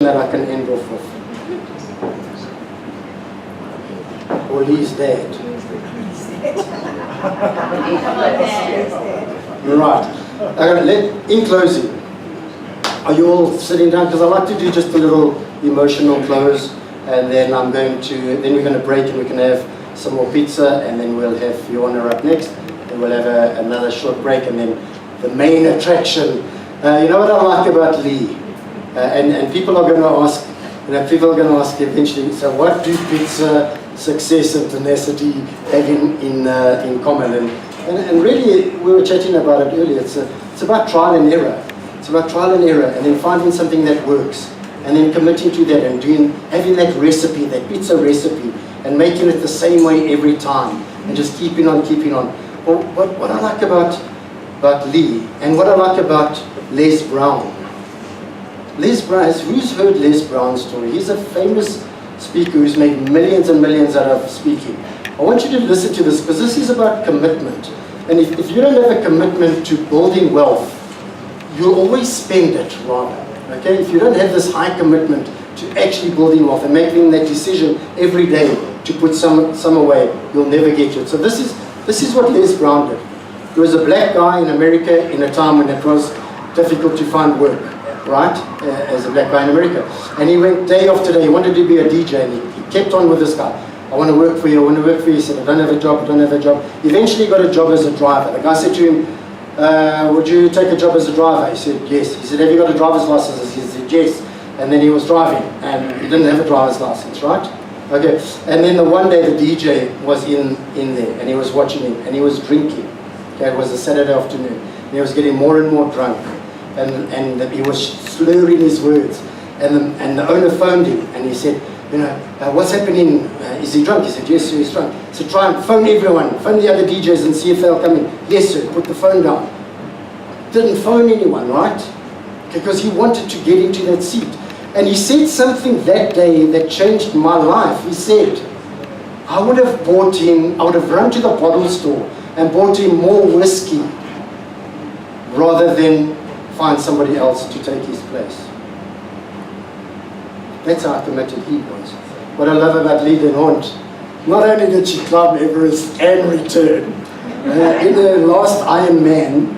that I can end off with. Or Lee's dad. Right. In closing, are you all sitting down? Because I like to do just a little emotional close, and then we're going to break and we can have some more pizza, and then we'll have your honor up next, and we'll have another short break, and then the main attraction. You know what I like about Lee? And people are going to ask, people are going to ask eventually, so what do pizza, success and tenacity have in common? And really, we were chatting about it earlier, it's about trial and error. It's about trial and error, and then finding something that works, and then committing to that, and having that recipe, that pizza recipe, and making it the same way every time, and just keeping on. Well, what I like about Lee, and what I like about Les Brown. Les Brown, who's heard Les Brown's story? He's a famous speaker who's made millions and millions out of speaking. I want you to listen to this, because this is about commitment. And if you don't have a commitment to building wealth, you'll always spend it, rather. Okay? If you don't have this high commitment to actually building wealth and making that decision every day to put some away, you'll never get it. So this is what Les Brown did. He was a black guy in America in a time when it was difficult to find work, right? As a black guy in America. And he went day after day. He wanted to be a DJ, and he kept on with this guy. I want to work for you, I want to work for you. He said, I don't have a job. Eventually he got a job as a driver. The guy said to him, would you take a job as a driver? He said, yes. He said, have you got a driver's license? He said, yes. And then he was driving, and he didn't have a driver's license, right? Okay. And then one day the DJ was in there, and he was watching him, and he was drinking. Okay, it was a Saturday afternoon. And he was getting more and more drunk, and he was slurring his words. And the owner phoned him, and he said, what's happening? Is he drunk? He said, yes, sir, he's drunk. He said, try and phone everyone, phone the other DJs and see if they'll come in. Yes, sir, put the phone down. Didn't phone anyone, right? Because he wanted to get into that seat. And he said something that day that changed my life. He said, I would have run to the bottle store and bought him more whiskey rather than find somebody else to take his place. That's how committed he was. What I love about Lee Den Hond, not only did she climb Everest and return, in her last Ironman,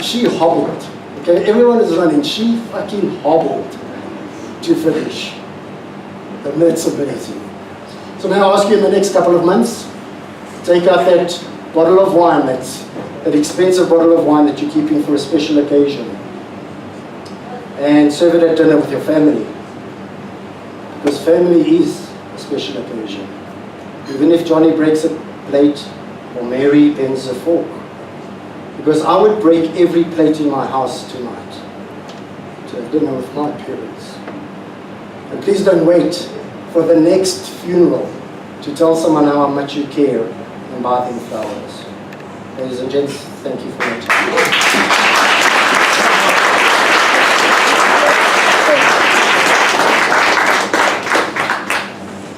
she hobbled. Okay, everyone is running, she fucking hobbled to finish. And that's amazing. So now I ask you in the next couple of months, take out that bottle of wine, that expensive bottle of wine that you're keeping for a special occasion, and serve it at dinner with your family. Because family is a special occasion. Even if Johnny breaks a plate or Mary bends a fork. Because I would break every plate in my house tonight to have dinner with my parents. And please don't wait for the next funeral to tell someone how much you care and buy them flowers. Ladies and gents, thank you for your time.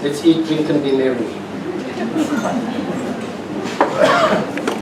Let's eat, drink, and be merry.